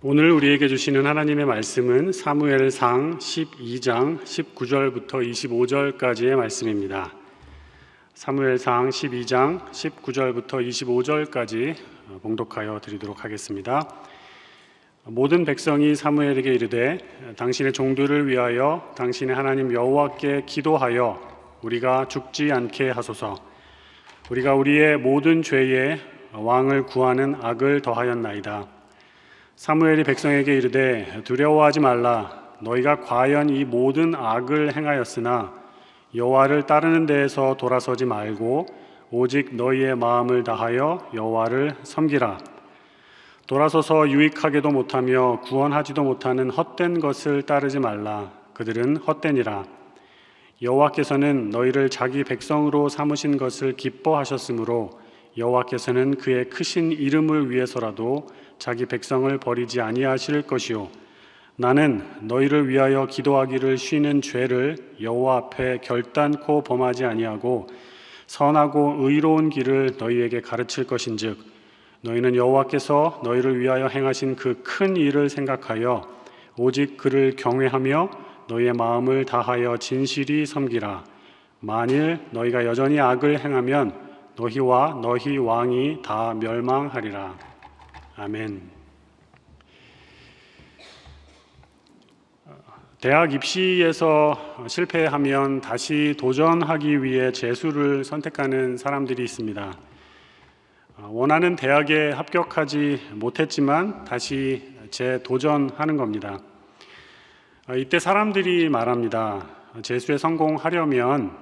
오늘 우리에게 주시는 하나님의 말씀은 사무엘상 12장 19절부터 25절까지의 말씀입니다. 사무엘상 12장 19절부터 25절까지 봉독하여 드리도록 하겠습니다. 모든 백성이 사무엘에게 이르되 당신의 종들을 위하여 당신의 하나님 여호와께 기도하여 우리가 죽지 않게 하소서. 우리가 우리의 모든 죄에 왕을 구하는 악을 더하였나이다. 사무엘이 백성에게 이르되 두려워하지 말라. 너희가 과연 이 모든 악을 행하였으나 여호와를 따르는 데에서 돌아서지 말고 오직 너희의 마음을 다하여 여호와를 섬기라. 돌아서서 유익하게도 못하며 구원하지도 못하는 헛된 것을 따르지 말라. 그들은 헛되니라. 여호와께서는 너희를 자기 백성으로 삼으신 것을 기뻐하셨으므로 여호와께서는 그의 크신 이름을 위해서라도 자기 백성을 버리지 아니하실 것이요 나는 너희를 위하여 기도하기를 쉬는 죄를 여호와 앞에 결단코 범하지 아니하고 선하고 의로운 길을 너희에게 가르칠 것인즉 너희는 여호와께서 너희를 위하여 행하신 그 큰 일을 생각하여 오직 그를 경외하며 너희의 마음을 다하여 진실이 섬기라. 만일 너희가 여전히 악을 행하면 너희와 너희 왕이 다 멸망하리라. 아멘. 대학 입시에서 실패하면 다시 도전하기 위해 재수를 선택하는 사람들이 있습니다. 원하는 대학에 합격하지 못했지만 다시 재도전하는 겁니다. 이때 사람들이 말합니다. 재수에 성공하려면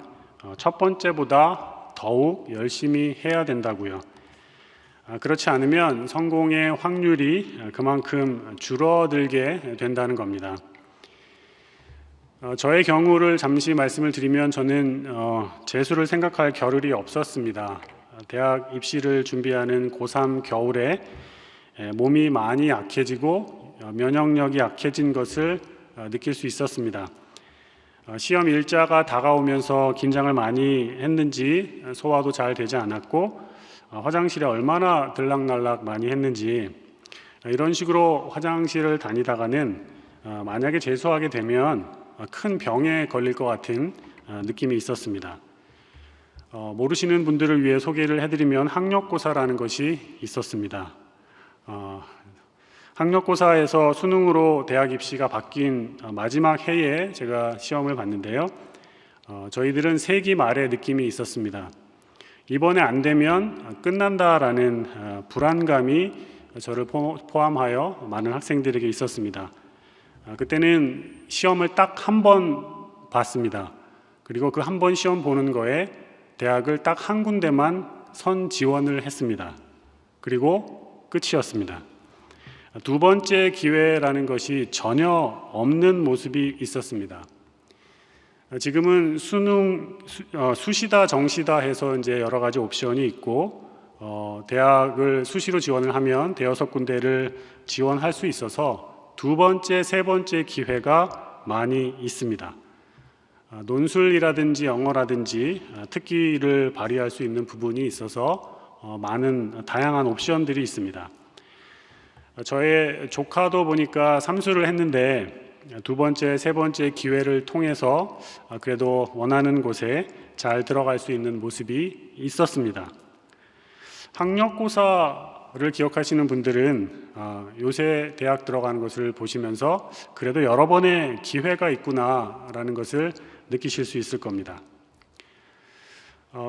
첫 번째보다 더욱 열심히 해야 된다고요. 그렇지 않으면 성공의 확률이 그만큼 줄어들게 된다는 겁니다. 저의 경우를 잠시 말씀을 드리면 저는 재수를 생각할 겨를이 없었습니다. 대학 입시를 준비하는 고3 겨울에 몸이 많이 약해지고 면역력이 약해진 것을 느낄 수 있었습니다. 시험 일자가 다가오면서 긴장을 많이 했는지 소화도 잘 되지 않았고 화장실에 얼마나 들락날락 많이 했는지 이런 식으로 화장실을 다니다가는 만약에 재수하게 되면 큰 병에 걸릴 것 같은 느낌이 있었습니다. 모르시는 분들을 위해 소개를 해드리면 학력고사라는 것이 있었습니다. 학력고사에서 수능으로 대학 입시가 바뀐 마지막 해에 제가 시험을 봤는데요. 저희들은 세기 말의 느낌이 있었습니다. 이번에 안 되면 끝난다라는 불안감이 저를 포함하여 많은 학생들에게 있었습니다. 그때는 시험을 딱 한 번 봤습니다. 그리고 그 한 번 시험 보는 거에 대학을 딱 한 군데만 선 지원을 했습니다. 그리고 끝이었습니다. 두 번째 기회라는 것이 전혀 없는 모습이 있었습니다. 지금은 수능, 수시다 정시다 해서 이제 여러 가지 옵션이 있고 대학을 수시로 지원을 하면 대여섯 군데를 지원할 수 있어서 두 번째, 세 번째 기회가 많이 있습니다. 논술이라든지 영어라든지 특기를 발휘할 수 있는 부분이 있어서 많은 다양한 옵션들이 있습니다. 저의 조카도 보니까 삼수를 했는데 두 번째, 세 번째 기회를 통해서 그래도 원하는 곳에 잘 들어갈 수 있는 모습이 있었습니다. 학력고사를 기억하시는 분들은 요새 대학 들어가는 것을 보시면서 그래도 여러 번의 기회가 있구나라는 것을 느끼실 수 있을 겁니다.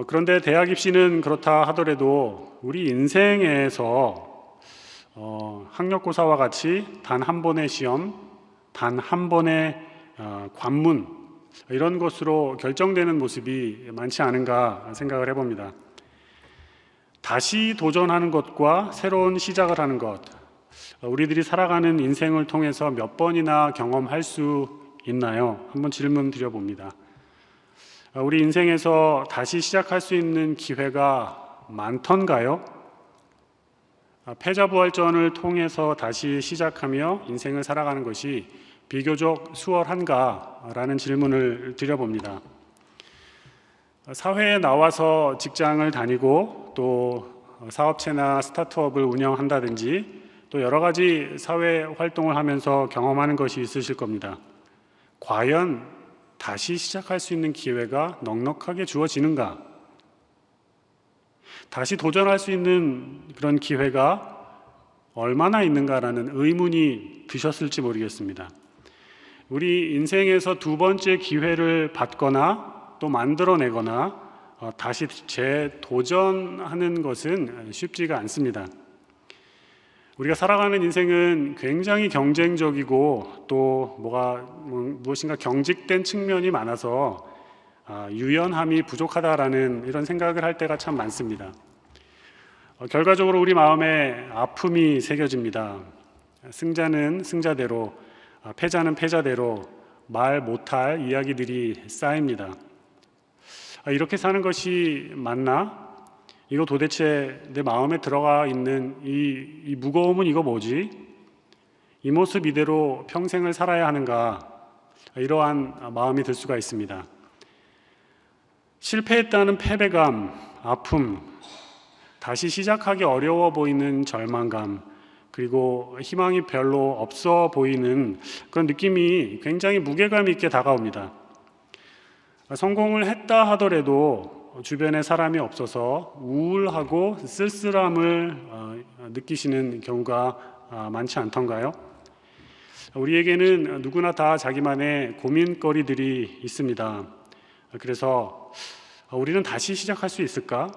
그런데 대학 입시는 그렇다 하더라도 우리 인생에서 학력고사와 같이 단 한 번의 시험, 단 한 번의 관문 이런 것으로 결정되는 모습이 많지 않은가 생각을 해봅니다. 다시 도전하는 것과 새로운 시작을 하는 것, 우리들이 살아가는 인생을 통해서 몇 번이나 경험할 수 있나요? 한번 질문 드려봅니다. 우리 인생에서 다시 시작할 수 있는 기회가 많던가요? 패자부활전을 통해서 다시 시작하며 인생을 살아가는 것이 비교적 수월한가라는 질문을 드려봅니다. 사회에 나와서 직장을 다니고 또 사업체나 스타트업을 운영한다든지 또 여러 가지 사회 활동을 하면서 경험하는 것이 있으실 겁니다. 과연 다시 시작할 수 있는 기회가 넉넉하게 주어지는가? 다시 도전할 수 있는 그런 기회가 얼마나 있는가라는 의문이 드셨을지 모르겠습니다. 우리 인생에서 두 번째 기회를 받거나 또 만들어내거나 다시 재도전하는 것은 쉽지가 않습니다. 우리가 살아가는 인생은 굉장히 경쟁적이고 또 무엇인가 경직된 측면이 많아서 유연함이 부족하다라는 이런 생각을 할 때가 참 많습니다. 결과적으로 우리 마음에 아픔이 새겨집니다. 승자는 승자대로, 패자는 패자대로 말 못할 이야기들이 쌓입니다. 이렇게 사는 것이 맞나? 이거 도대체 내 마음에 들어가 있는 이 무거움은 이거 뭐지? 이 모습 이대로 평생을 살아야 하는가? 이러한 마음이 들 수가 있습니다. 실패했다는 패배감, 아픔, 다시 시작하기 어려워 보이는 절망감, 그리고 희망이 별로 없어 보이는 그런 느낌이 굉장히 무게감 있게 다가옵니다. 성공을 했다 하더라도 주변에 사람이 없어서 우울하고 쓸쓸함을 느끼시는 경우가 많지 않던가요? 우리에게는 누구나 다 자기만의 고민거리들이 있습니다. 그래서 우리는 다시 시작할 수 있을까?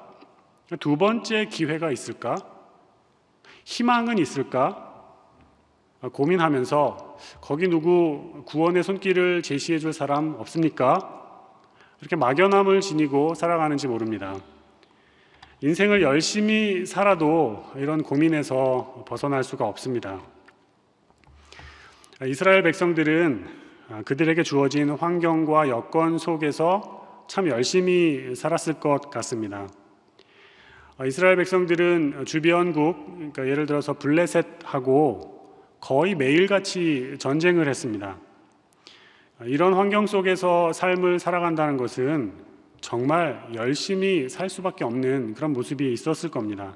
두 번째 기회가 있을까? 희망은 있을까? 고민하면서 거기 누구 구원의 손길을 제시해 줄 사람 없습니까? 이렇게 막연함을 지니고 살아가는지 모릅니다. 인생을 열심히 살아도 이런 고민에서 벗어날 수가 없습니다. 이스라엘 백성들은 그들에게 주어진 환경과 여건 속에서 참 열심히 살았을 것 같습니다. 이스라엘 백성들은 주변국, 그러니까 예를 들어서 블레셋하고 거의 매일같이 전쟁을 했습니다. 이런 환경 속에서 삶을 살아간다는 것은 정말 열심히 살 수밖에 없는 그런 모습이 있었을 겁니다.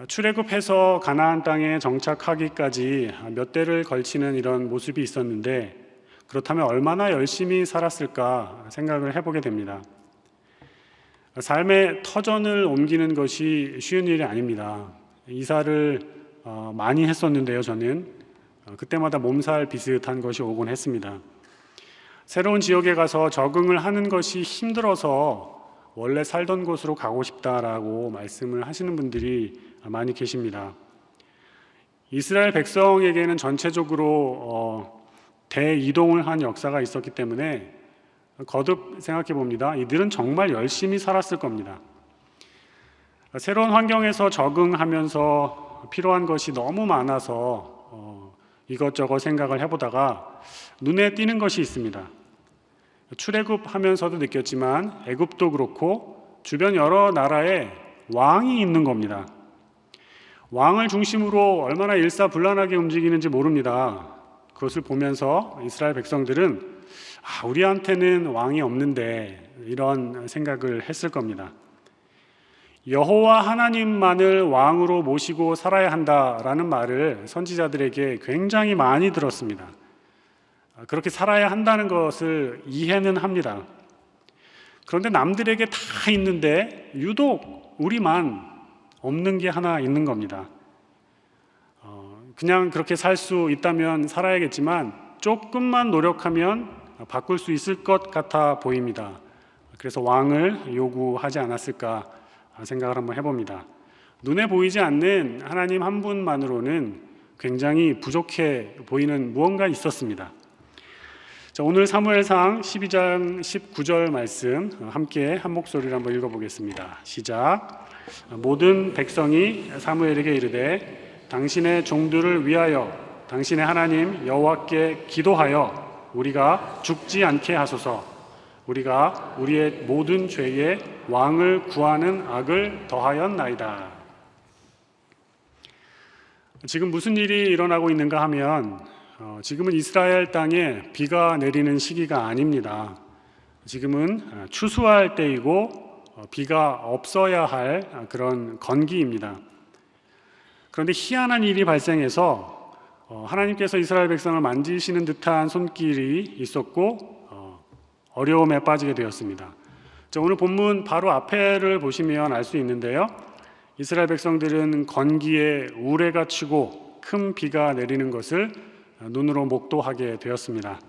출애굽해서 가나안 땅에 정착하기까지 몇 대를 걸치는 이런 모습이 있었는데 그렇다면 얼마나 열심히 살았을까 생각을 해보게 됩니다. 삶의 터전을 옮기는 것이 쉬운 일이 아닙니다. 이사를 많이 했었는데요, 저는 그때마다 몸살 비슷한 것이 오곤 했습니다. 새로운 지역에 가서 적응을 하는 것이 힘들어서 원래 살던 곳으로 가고 싶다라고 말씀을 하시는 분들이 많이 계십니다. 이스라엘 백성에게는 전체적으로 대이동을 한 역사가 있었기 때문에 거듭 생각해 봅니다. 이들은 정말 열심히 살았을 겁니다. 새로운 환경에서 적응하면서 필요한 것이 너무 많아서 이것저것 생각을 해보다가 눈에 띄는 것이 있습니다. 출애굽하면서도 느꼈지만 애굽도 그렇고 주변 여러 나라에 왕이 있는 겁니다. 왕을 중심으로 얼마나 일사불란하게 움직이는지 모릅니다. 그것을 보면서 이스라엘 백성들은 우리한테는 왕이 없는데 이런 생각을 했을 겁니다. 여호와 하나님만을 왕으로 모시고 살아야 한다라는 말을 선지자들에게 굉장히 많이 들었습니다. 그렇게 살아야 한다는 것을 이해는 합니다. 그런데 남들에게 다 있는데 유독 우리만 없는 게 하나 있는 겁니다. 그냥 그렇게 살 수 있다면 살아야겠지만 조금만 노력하면 바꿀 수 있을 것 같아 보입니다. 그래서 왕을 요구하지 않았을까 생각을 한번 해봅니다. 눈에 보이지 않는 하나님 한 분만으로는 굉장히 부족해 보이는 무언가 있었습니다. 자, 오늘 사무엘상 12장 19절 말씀 함께 한 목소리로 한번 읽어보겠습니다. 시작. 모든 백성이 사무엘에게 이르되 당신의 종들을 위하여 당신의 하나님 여호와께 기도하여 우리가 죽지 않게 하소서. 우리가 우리의 모든 죄에 왕을 구하는 악을 더하였나이다. 지금 무슨 일이 일어나고 있는가 하면 지금은 이스라엘 땅에 비가 내리는 시기가 아닙니다. 지금은 추수할 때이고 비가 없어야 할 그런 건기입니다. 그런데 희한한 일이 발생해서 하나님께서 이스라엘 백성을 만지시는 듯한 손길이 있었고 어려움에 빠지게 되었습니다. 자, 오늘 본문 바로 앞에를 보시면 알 수 있는데요. 이스라엘 백성들은 건기에 우레가 치고 큰 비가 내리는 것을 눈으로 목도하게 되었습니다.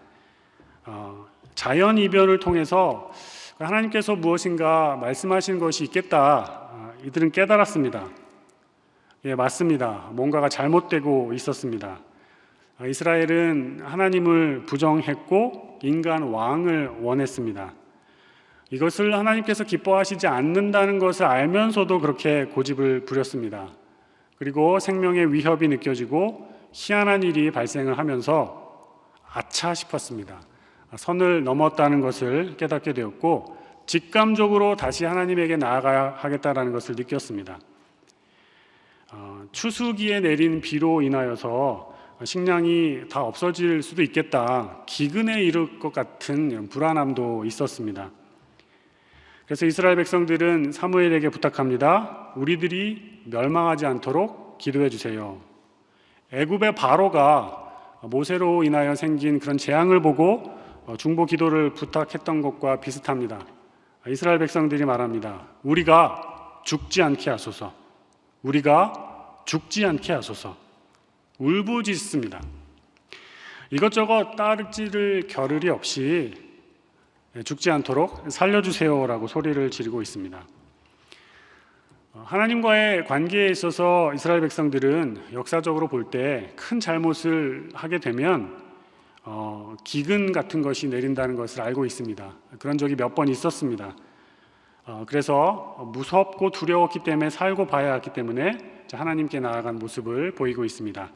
자연 이변을 통해서 하나님께서 무엇인가 말씀하신 것이 있겠다, 이들은 깨달았습니다. 예, 맞습니다. 뭔가가 잘못되고 있었습니다. 이스라엘은 하나님을 부정했고 인간 왕을 원했습니다. 이것을 하나님께서 기뻐하시지 않는다는 것을 알면서도 그렇게 고집을 부렸습니다. 그리고 생명의 위협이 느껴지고 희한한 일이 발생을 하면서 아차 싶었습니다. 선을 넘었다는 것을 깨닫게 되었고 직감적으로 다시 하나님에게 나아가야 하겠다는 것을 느꼈습니다. 추수기에 내린 비로 인하여서 식량이 다 없어질 수도 있겠다, 기근에 이를 것 같은 불안함도 있었습니다. 그래서 이스라엘 백성들은 사무엘에게 부탁합니다. 우리들이 멸망하지 않도록 기도해 주세요. 애굽의 바로가 모세로 인하여 생긴 그런 재앙을 보고 중보 기도를 부탁했던 것과 비슷합니다. 이스라엘 백성들이 말합니다. 우리가 죽지 않게 하소서. 우리가 죽지 않게 하소서. 울부짖습니다. 이것저것 따르지를 겨를이 없이 죽지 않도록 살려주세요라고 소리를 지르고 있습니다. 하나님과의 관계에 있어서 이스라엘 백성들은 역사적으로 볼 때 큰 잘못을 하게 되면 기근 같은 것이 내린다는 것을 알고 있습니다. 그런 적이 몇 번 있었습니다. 그래서 무섭고 두려웠기 때문에 살고 봐야 했기 때문에 하나님께 나아간 모습을 보이고 있습니다.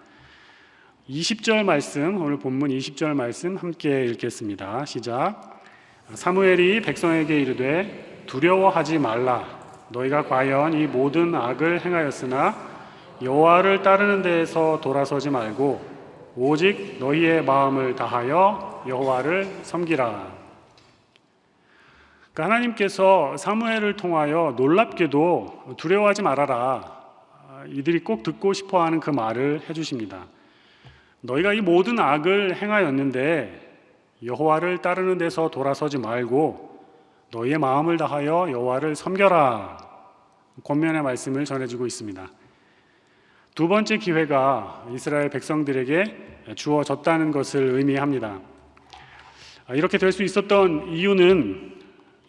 20절 말씀, 오늘 본문 20절 말씀 함께 읽겠습니다. 시작. 사무엘이 백성에게 이르되 두려워하지 말라. 너희가 과연 이 모든 악을 행하였으나 여호와를 따르는 데에서 돌아서지 말고 오직 너희의 마음을 다하여 여호와를 섬기라. 그러니까 하나님께서 사무엘을 통하여 놀랍게도 두려워하지 말아라, 이들이 꼭 듣고 싶어하는 그 말을 해주십니다. 너희가 이 모든 악을 행하였는데 여호와를 따르는 데서 돌아서지 말고 너희의 마음을 다하여 여호와를 섬겨라. 권면의 말씀을 전해주고 있습니다. 두 번째 기회가 이스라엘 백성들에게 주어졌다는 것을 의미합니다. 이렇게 될 수 있었던 이유는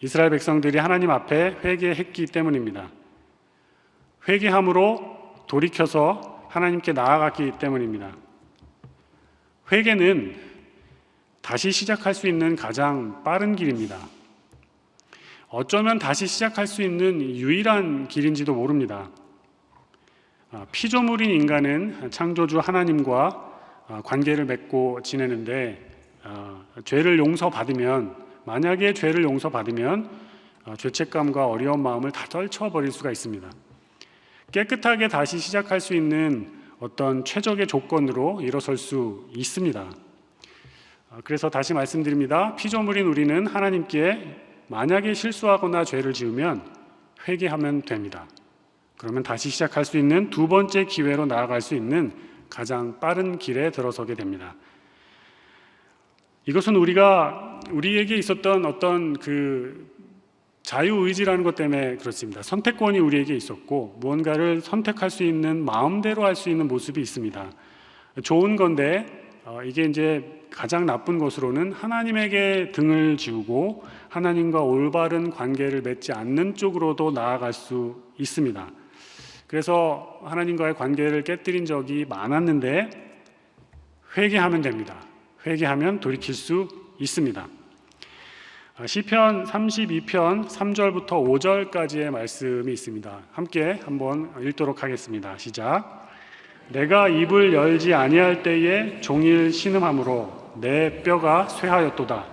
이스라엘 백성들이 하나님 앞에 회개했기 때문입니다. 회개함으로 돌이켜서 하나님께 나아갔기 때문입니다. 회개는 다시 시작할 수 있는 가장 빠른 길입니다. 어쩌면 다시 시작할 수 있는 유일한 길인지도 모릅니다. 피조물인 인간은 창조주 하나님과 관계를 맺고 지내는데 죄를 용서받으면, 만약에 죄를 용서받으면 죄책감과 어려운 마음을 다 떨쳐버릴 수가 있습니다. 깨끗하게 다시 시작할 수 있는 어떤 최적의 조건으로 일어설 수 있습니다. 그래서 다시 말씀드립니다. 피조물인 우리는 하나님께 만약에 실수하거나 죄를 지으면 회개하면 됩니다. 그러면 다시 시작할 수 있는 두 번째 기회로 나아갈 수 있는 가장 빠른 길에 들어서게 됩니다. 이것은 우리에게 있었던 어떤 그 자유의지라는 것 때문에 그렇습니다. 선택권이 우리에게 있었고 무언가를 선택할 수 있는, 마음대로 할 수 있는 모습이 있습니다. 좋은 건데 이게 이제 가장 나쁜 것으로는 하나님에게 등을 지우고 하나님과 올바른 관계를 맺지 않는 쪽으로도 나아갈 수 있습니다. 그래서 하나님과의 관계를 깨뜨린 적이 많았는데 회개하면 됩니다. 회개하면 돌이킬 수 있습니다. 시편 32편 3절부터 5절까지의 말씀이 있습니다. 함께 한번 읽도록 하겠습니다. 시작. 내가 입을 열지 아니할 때에 종일 신음함으로 내 뼈가 쇠하였도다.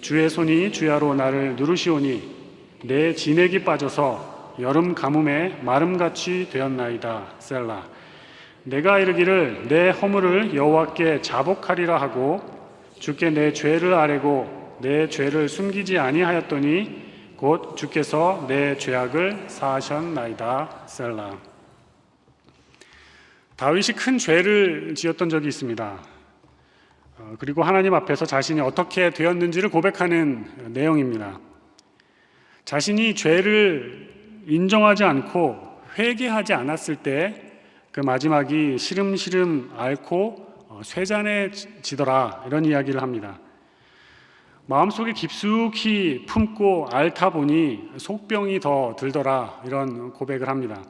주의 손이 주야로 나를 누르시오니 내 진액이 빠져서 여름 가뭄에 마름같이 되었나이다. 셀라. 내가 이르기를 내 허물을 여호와께 자복하리라 하고 주께 내 죄를 아뢰고 내 죄를 숨기지 아니하였더니 곧 주께서 내 죄악을 사하셨나이다. 셀라. 다윗이 큰 죄를 지었던 적이 있습니다. 그리고 하나님 앞에서 자신이 어떻게 되었는지를 고백하는 내용입니다. 자신이 죄를 인정하지 않고 회개하지 않았을 때 그 마지막이 시름시름 앓고 쇠잔해지더라, 이런 이야기를 합니다. 마음속에 깊숙이 품고 앓다 보니 속병이 더 들더라, 이런 고백을 합니다.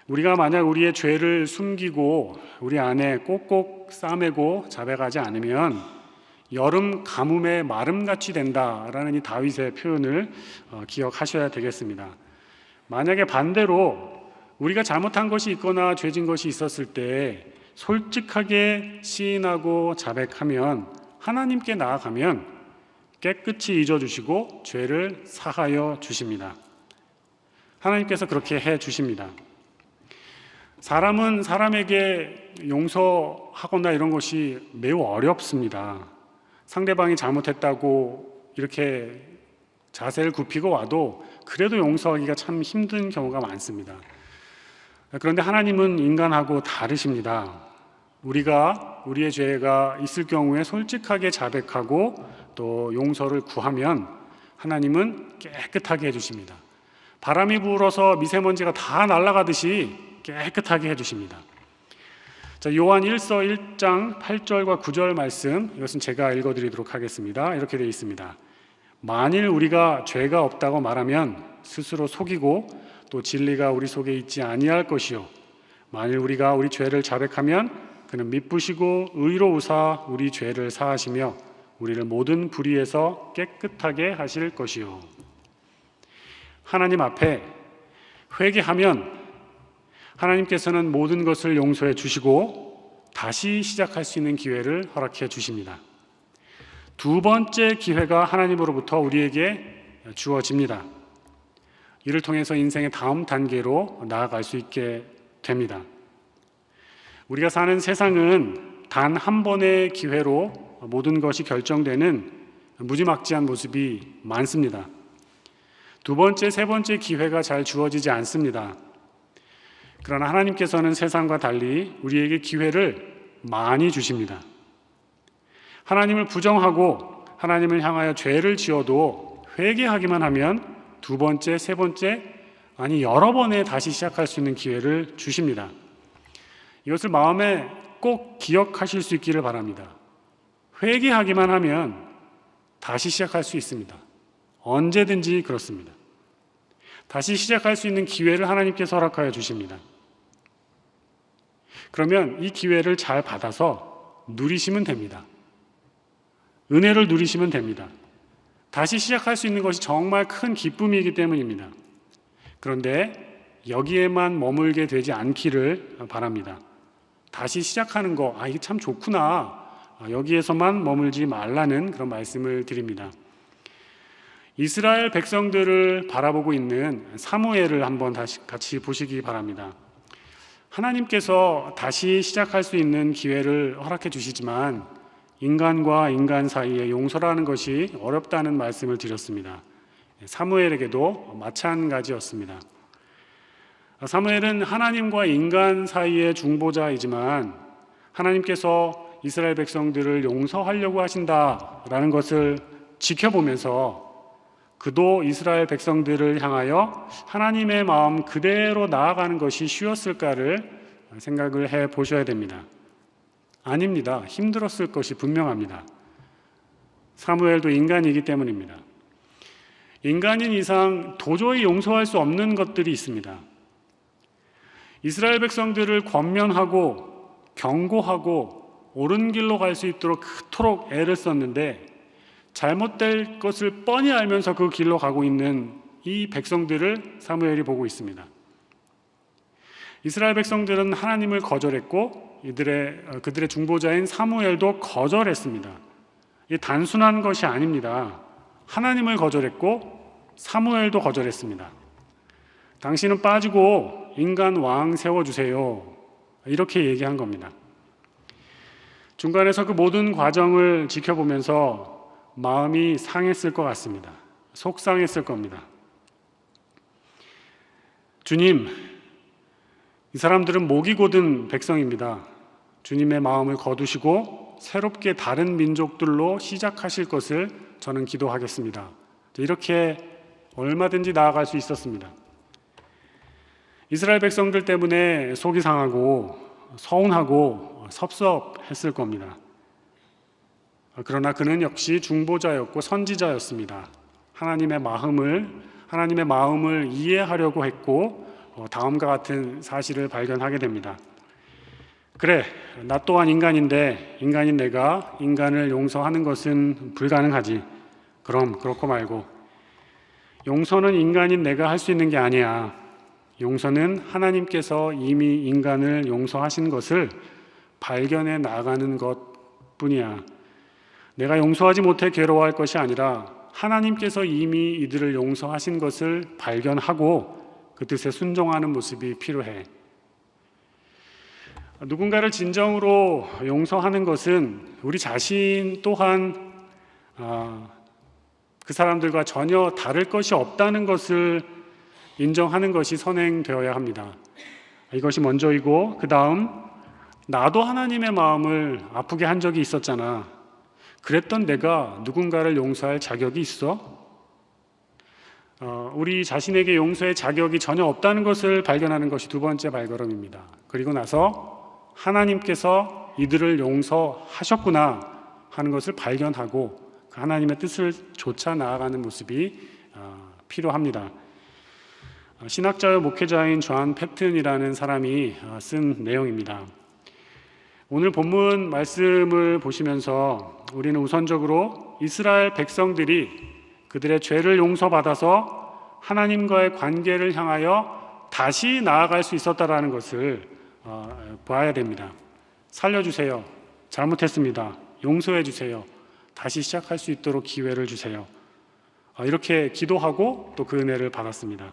우리가 만약 우리의 죄를 숨기고 우리 안에 꼭꼭 싸매고 자백하지 않으면 여름 가뭄에 마름같이 된다라는 이 다윗의 표현을 기억하셔야 되겠습니다. 만약에 반대로 우리가 잘못한 것이 있거나 죄진 것이 있었을 때 솔직하게 시인하고 자백하면, 하나님께 나아가면 깨끗이 잊어주시고 죄를 사하여 주십니다. 하나님께서 그렇게 해 주십니다. 사람은 사람에게 용서하거나 이런 것이 매우 어렵습니다. 상대방이 잘못했다고 이렇게 자세를 굽히고 와도 그래도 용서하기가 참 힘든 경우가 많습니다. 그런데 하나님은 인간하고 다르십니다. 우리가 우리의 죄가 있을 경우에 솔직하게 자백하고 또 용서를 구하면 하나님은 깨끗하게 해주십니다. 바람이 불어서 미세먼지가 다 날아가듯이 깨끗하게 해주십니다. 자, 요한 1서 1장 8절과 9절 말씀, 이것은 제가 읽어드리도록 하겠습니다. 이렇게 되어 있습니다. 만일 우리가 죄가 없다고 말하면 스스로 속이고 또 진리가 우리 속에 있지 아니할 것이요, 만일 우리가 우리 죄를 자백하면 그는 미쁘시고 의로우사 우리 죄를 사하시며 우리를 모든 불의에서 깨끗하게 하실 것이요. 하나님 앞에 회개하면 하나님께서는 모든 것을 용서해 주시고 다시 시작할 수 있는 기회를 허락해 주십니다. 두 번째 기회가 하나님으로부터 우리에게 주어집니다. 이를 통해서 인생의 다음 단계로 나아갈 수 있게 됩니다. 우리가 사는 세상은 단 한 번의 기회로 모든 것이 결정되는 무지막지한 모습이 많습니다. 두 번째, 세 번째 기회가 잘 주어지지 않습니다. 그러나 하나님께서는 세상과 달리 우리에게 기회를 많이 주십니다. 하나님을 부정하고 하나님을 향하여 죄를 지어도 회개하기만 하면 두 번째, 세 번째, 아니 여러 번에 다시 시작할 수 있는 기회를 주십니다. 이것을 마음에 꼭 기억하실 수 있기를 바랍니다. 회개하기만 하면 다시 시작할 수 있습니다. 언제든지 그렇습니다. 다시 시작할 수 있는 기회를 하나님께서 허락하여 주십니다. 그러면 이 기회를 잘 받아서 누리시면 됩니다. 은혜를 누리시면 됩니다. 다시 시작할 수 있는 것이 정말 큰 기쁨이기 때문입니다. 그런데 여기에만 머물게 되지 않기를 바랍니다. 다시 시작하는 거, 이게 참 좋구나, 여기에서만 머물지 말라는 그런 말씀을 드립니다. 이스라엘 백성들을 바라보고 있는 사무엘을 한번 다시 같이 보시기 바랍니다. 하나님께서 다시 시작할 수 있는 기회를 허락해 주시지만 인간과 인간 사이에 용서라는 것이 어렵다는 말씀을 드렸습니다. 사무엘에게도 마찬가지였습니다. 사무엘은 하나님과 인간 사이의 중보자이지만 하나님께서 이스라엘 백성들을 용서하려고 하신다라는 것을 지켜보면서 그도 이스라엘 백성들을 향하여 하나님의 마음 그대로 나아가는 것이 쉬웠을까를 생각을 해 보셔야 됩니다. 아닙니다. 힘들었을 것이 분명합니다. 사무엘도 인간이기 때문입니다. 인간인 이상 도저히 용서할 수 없는 것들이 있습니다. 이스라엘 백성들을 권면하고 경고하고 옳은 길로 갈 수 있도록 그토록 애를 썼는데 잘못될 것을 뻔히 알면서 그 길로 가고 있는 이 백성들을 사무엘이 보고 있습니다. 이스라엘 백성들은 하나님을 거절했고 그들의 중보자인 사무엘도 거절했습니다. 이게 단순한 것이 아닙니다. 하나님을 거절했고 사무엘도 거절했습니다. 당신은 빠지고 인간 왕 세워주세요, 이렇게 얘기한 겁니다. 중간에서 그 모든 과정을 지켜보면서 마음이 상했을 것 같습니다. 속상했을 겁니다. 주님, 이 사람들은 목이 곧은 백성입니다. 주님의 마음을 거두시고 새롭게 다른 민족들로 시작하실 것을 저는 기도하겠습니다. 이렇게 얼마든지 나아갈 수 있었습니다. 이스라엘 백성들 때문에 속이 상하고 서운하고 섭섭했을 겁니다. 그러나 그는 역시 중보자였고 선지자였습니다. 하나님의 마음을 이해하려고 했고 다음과 같은 사실을 발견하게 됩니다. 그래, 나 또한 인간인데 인간인 내가 인간을 용서하는 것은 불가능하지. 그럼 그렇고 말고 용서는 인간인 내가 할 수 있는 게 아니야. 용서는 하나님께서 이미 인간을 용서하신 것을 발견해 나가는 것뿐이야. 내가 용서하지 못해 괴로워할 것이 아니라 하나님께서 이미 이들을 용서하신 것을 발견하고 그 뜻에 순종하는 모습이 필요해. 누군가를 진정으로 용서하는 것은 우리 자신 또한 그 사람들과 전혀 다를 것이 없다는 것을 인정하는 것이 선행되어야 합니다. 이것이 먼저이고 그 다음 나도 하나님의 마음을 아프게 한 적이 있었잖아. 그랬던 내가 누군가를 용서할 자격이 있어? 우리 자신에게 용서의 자격이 전혀 없다는 것을 발견하는 것이 두 번째 발걸음입니다. 그리고 나서 하나님께서 이들을 용서하셨구나 하는 것을 발견하고 그 하나님의 뜻을 좇아 나아가는 모습이 필요합니다. 신학자요 목회자인 존 패튼이라는 사람이 쓴 내용입니다. 오늘 본문 말씀을 보시면서 우리는 우선적으로 이스라엘 백성들이 그들의 죄를 용서받아서 하나님과의 관계를 향하여 다시 나아갈 수 있었다라는 것을 봐야 됩니다. 살려주세요. 잘못했습니다. 용서해 주세요. 다시 시작할 수 있도록 기회를 주세요. 이렇게 기도하고 또 그 은혜를 받았습니다.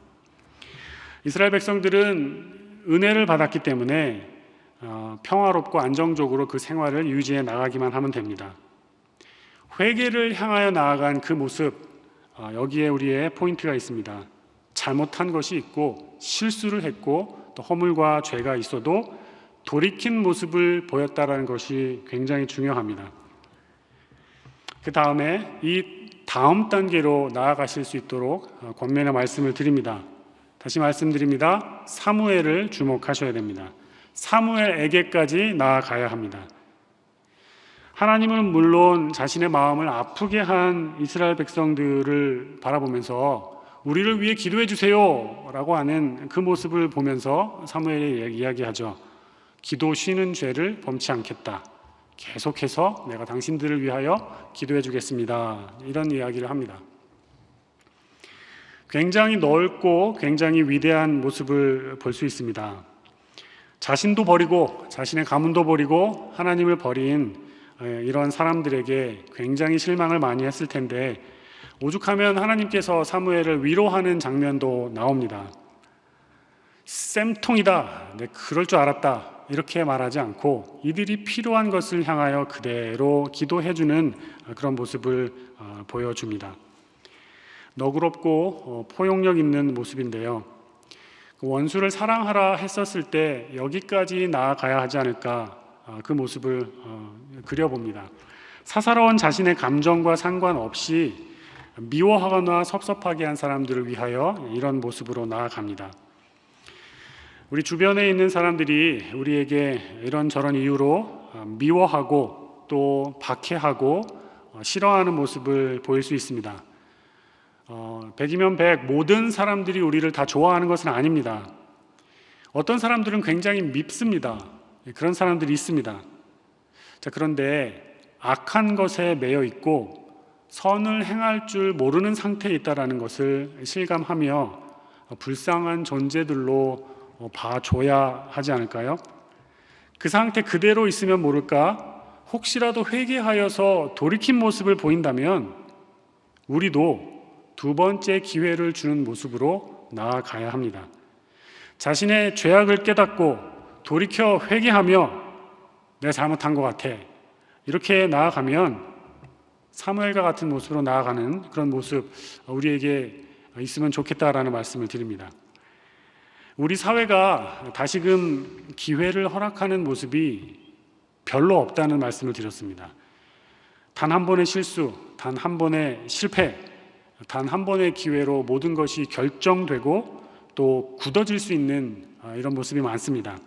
이스라엘 백성들은 은혜를 받았기 때문에 평화롭고 안정적으로 그 생활을 유지해 나가기만 하면 됩니다. 회개를 향하여 나아간 그 모습, 여기에 우리의 포인트가 있습니다. 잘못한 것이 있고 실수를 했고 또 허물과 죄가 있어도 돌이킨 모습을 보였다는 것이 굉장히 중요합니다. 그 다음에 이 다음 단계로 나아가실 수 있도록 권면의 말씀을 드립니다. 다시 말씀드립니다. 사무엘을 주목하셔야 됩니다. 사무엘에게까지 나아가야 합니다. 하나님은 물론 자신의 마음을 아프게 한 이스라엘 백성들을 바라보면서 우리를 위해 기도해 주세요 라고 하는 그 모습을 보면서 사무엘이 이야기하죠. 기도 쉬는 죄를 범치 않겠다. 계속해서 내가 당신들을 위하여 기도해 주겠습니다. 이런 이야기를 합니다. 굉장히 넓고 굉장히 위대한 모습을 볼 수 있습니다. 자신도 버리고 자신의 가문도 버리고 하나님을 버린 이런 사람들에게 굉장히 실망을 많이 했을 텐데 오죽하면 하나님께서 사무엘을 위로하는 장면도 나옵니다. 쌤통이다. 내 그럴 줄 알았다. 이렇게 말하지 않고 이들이 필요한 것을 향하여 그대로 기도해주는 그런 모습을 보여줍니다. 너그럽고 포용력 있는 모습인데요. 원수를 사랑하라 했었을 때 여기까지 나아가야 하지 않을까 그 모습을 그려봅니다. 사사로운 자신의 감정과 상관없이 미워하거나 섭섭하게 한 사람들을 위하여 이런 모습으로 나아갑니다. 우리 주변에 있는 사람들이 우리에게 이런저런 이유로 미워하고 또 박해하고 싫어하는 모습을 보일 수 있습니다. 100이면 100 모든 사람들이 우리를 다 좋아하는 것은 아닙니다. 어떤 사람들은 굉장히 밉습니다. 그런 사람들이 있습니다. 자, 그런데 악한 것에 매여 있고 선을 행할 줄 모르는 상태에 있다는 것을 실감하며 불쌍한 존재들로 봐줘야 하지 않을까요? 그 상태 그대로 있으면 모를까 혹시라도 회개하여서 돌이킨 모습을 보인다면 우리도 두 번째 기회를 주는 모습으로 나아가야 합니다. 자신의 죄악을 깨닫고 돌이켜 회개하며 내가 잘못한 것 같아 이렇게 나아가면 사무엘과 같은 모습으로 나아가는 그런 모습 우리에게 있으면 좋겠다라는 말씀을 드립니다. 우리 사회가 다시금 기회를 허락하는 모습이 별로 없다는 말씀을 드렸습니다. 단 한 번의 실수, 단 한 번의 실패, 단 한 번의 기회로 모든 것이 결정되고 또 굳어질 수 있는 이런 모습이 많습니다.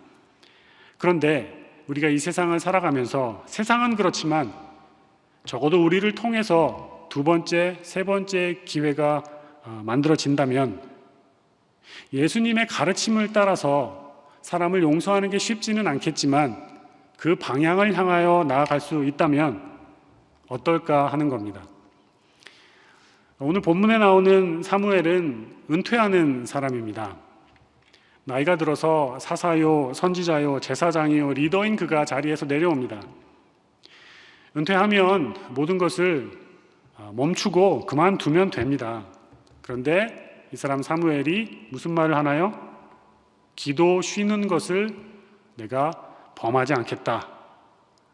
그런데 우리가 이 세상을 살아가면서 세상은 그렇지만 적어도 우리를 통해서 두 번째, 세 번째 기회가 만들어진다면 예수님의 가르침을 따라서 사람을 용서하는 게 쉽지는 않겠지만 그 방향을 향하여 나아갈 수 있다면 어떨까 하는 겁니다. 오늘 본문에 나오는 사무엘은 은퇴하는 사람입니다. 나이가 들어서 사사요, 선지자요, 제사장이요, 리더인 그가 자리에서 내려옵니다. 은퇴하면 모든 것을 멈추고 그만두면 됩니다. 그런데 이 사람 사무엘이 무슨 말을 하나요? 기도 쉬는 것을 내가 범하지 않겠다.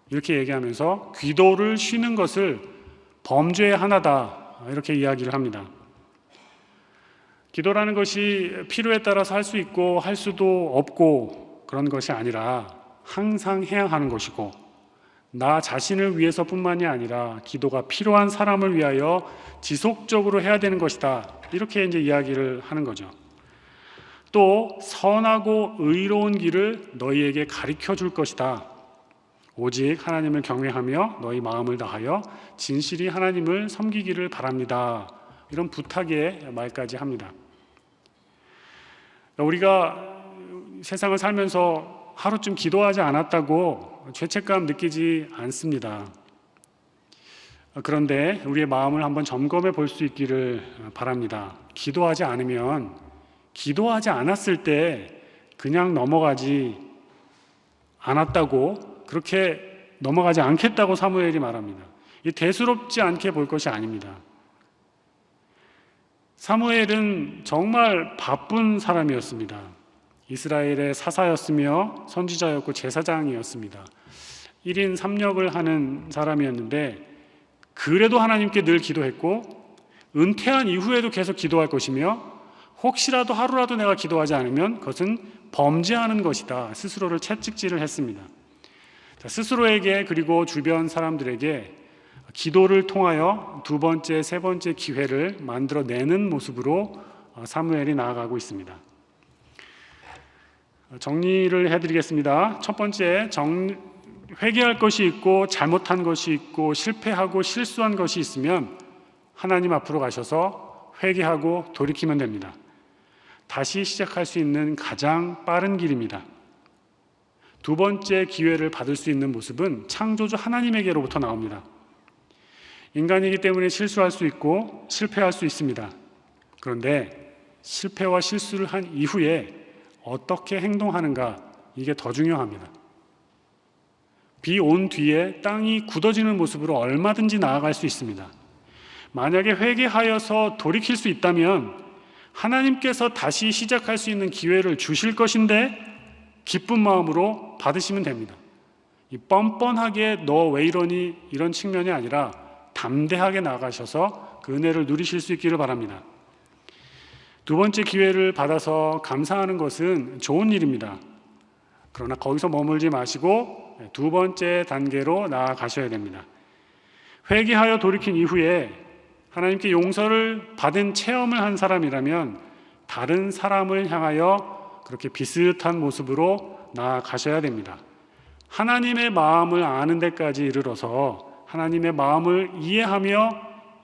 이렇게 얘기하면서 기도를 쉬는 것을 범죄의 하나다. 이렇게 이야기를 합니다. 기도라는 것이 필요에 따라서 할 수 있고 할 수도 없고 그런 것이 아니라 항상 해야 하는 것이고 나 자신을 위해서뿐만이 아니라 기도가 필요한 사람을 위하여 지속적으로 해야 되는 것이다. 이렇게 이제 이야기를 하는 거죠. 또 선하고 의로운 길을 너희에게 가르쳐 줄 것이다. 오직 하나님을 경외하며 너희 마음을 다하여 진실이 하나님을 섬기기를 바랍니다. 이런 부탁의 말까지 합니다. 우리가 세상을 살면서 하루쯤 기도하지 않았다고 죄책감 느끼지 않습니다. 그런데 우리의 마음을 한번 점검해 볼 수 있기를 바랍니다. 기도하지 않으면 기도하지 않았을 때 그냥 넘어가지 않았다고 그렇게 넘어가지 않겠다고 사무엘이 말합니다. 이 대수롭지 않게 볼 것이 아닙니다. 사무엘은 정말 바쁜 사람이었습니다. 이스라엘의 사사였으며 선지자였고 제사장이었습니다. 1인 3역을 하는 사람이었는데 그래도 하나님께 늘 기도했고 은퇴한 이후에도 계속 기도할 것이며 혹시라도 하루라도 내가 기도하지 않으면 그것은 범죄하는 것이다. 스스로를 채찍질을 했습니다. 스스로에게 그리고 주변 사람들에게 기도를 통하여 두 번째, 세 번째 기회를 만들어내는 모습으로 사무엘이 나아가고 있습니다. 정리를 해드리겠습니다. 첫 번째, 회개할 것이 있고 잘못한 것이 있고 실패하고 실수한 것이 있으면 하나님 앞으로 가셔서 회개하고 돌이키면 됩니다. 다시 시작할 수 있는 가장 빠른 길입니다. 두 번째 기회를 받을 수 있는 모습은 창조주 하나님에게로부터 나옵니다. 인간이기 때문에 실수할 수 있고 실패할 수 있습니다. 그런데 실패와 실수를 한 이후에 어떻게 행동하는가, 이게 더 중요합니다. 비 온 뒤에 땅이 굳어지는 모습으로 얼마든지 나아갈 수 있습니다. 만약에 회개하여서 돌이킬 수 있다면 하나님께서 다시 시작할 수 있는 기회를 주실 것인데 기쁜 마음으로 받으시면 됩니다. 이 뻔뻔하게 너 왜 이러니 이런 측면이 아니라 담대하게 나가셔서 그 은혜를 누리실 수 있기를 바랍니다. 두 번째 기회를 받아서 감사하는 것은 좋은 일입니다. 그러나 거기서 머물지 마시고 두 번째 단계로 나아가셔야 됩니다. 회개하여 돌이킨 이후에 하나님께 용서를 받은 체험을 한 사람이라면 다른 사람을 향하여 그렇게 비슷한 모습으로 나아가셔야 됩니다. 하나님의 마음을 아는 데까지 이르러서 하나님의 마음을 이해하며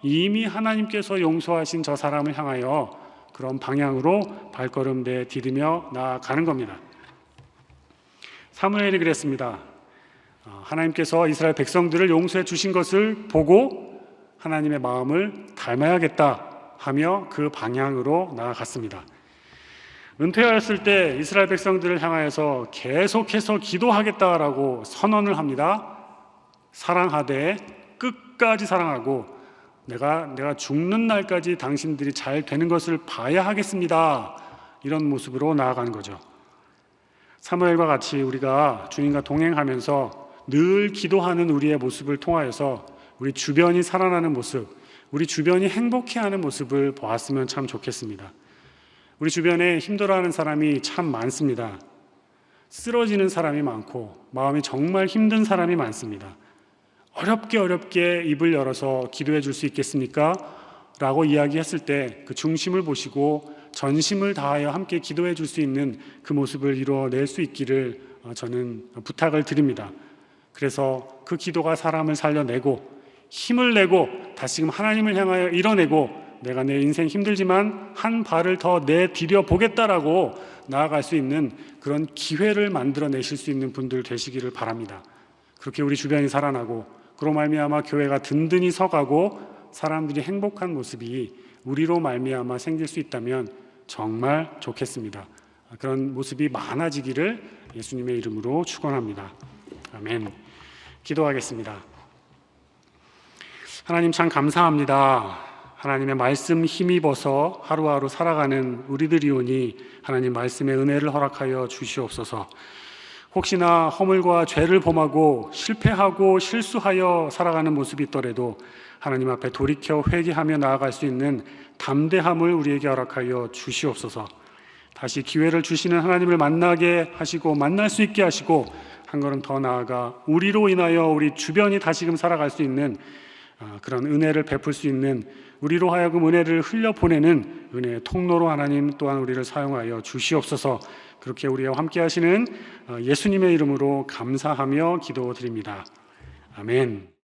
이미 하나님께서 용서하신 저 사람을 향하여 그런 방향으로 발걸음 디디며 나아가는 겁니다. 사무엘이 그랬습니다. 하나님께서 이스라엘 백성들을 용서해 주신 것을 보고 하나님의 마음을 닮아야겠다 하며 그 방향으로 나아갔습니다. 은퇴하였을 때 이스라엘 백성들을 향하여서 계속해서 기도하겠다라고 선언을 합니다. 사랑하되 끝까지 사랑하고 내가 죽는 날까지 당신들이 잘 되는 것을 봐야 하겠습니다. 이런 모습으로 나아가는 거죠. 사무엘과 같이 우리가 주님과 동행하면서 늘 기도하는 우리의 모습을 통하여서 우리 주변이 살아나는 모습, 우리 주변이 행복해하는 모습을 보았으면 참 좋겠습니다. 우리 주변에 힘들어하는 사람이 참 많습니다. 쓰러지는 사람이 많고 마음이 정말 힘든 사람이 많습니다. 어렵게 입을 열어서 기도해 줄 수 있겠습니까? 라고 이야기했을 때 그 중심을 보시고 전심을 다하여 함께 기도해 줄 수 있는 그 모습을 이루어낼 수 있기를 저는 부탁을 드립니다. 그래서 그 기도가 사람을 살려내고 힘을 내고 다시금 하나님을 향하여 이뤄내고 내가 내 인생 힘들지만 한 발을 더 내디뎌 보겠다라고 나아갈 수 있는 그런 기회를 만들어내실 수 있는 분들 되시기를 바랍니다. 그렇게 우리 주변이 살아나고 그로 말미암아 교회가 든든히 서가고 사람들이 행복한 모습이 우리로 말미암아 생길 수 있다면 정말 좋겠습니다. 그런 모습이 많아지기를 예수님의 이름으로 축원합니다. 아멘. 기도하겠습니다. 하나님 참 감사합니다. 하나님의 말씀 힘입어서 하루하루 살아가는 우리들이오니 하나님 말씀의 은혜를 허락하여 주시옵소서. 혹시나 허물과 죄를 범하고 실패하고 실수하여 살아가는 모습이 있더라도 하나님 앞에 돌이켜 회개하며 나아갈 수 있는 담대함을 우리에게 허락하여 주시옵소서. 다시 기회를 주시는 하나님을 만나게 하시고 만날 수 있게 하시고 한 걸음 더 나아가 우리로 인하여 우리 주변이 다시금 살아갈 수 있는 그런 은혜를 베풀 수 있는 우리로 하여금 은혜를 흘려보내는 은혜의 통로로 하나님 또한 우리를 사용하여 주시옵소서. 그렇게 우리와 함께 하시는 예수님의 이름으로 감사하며 기도드립니다. 아멘.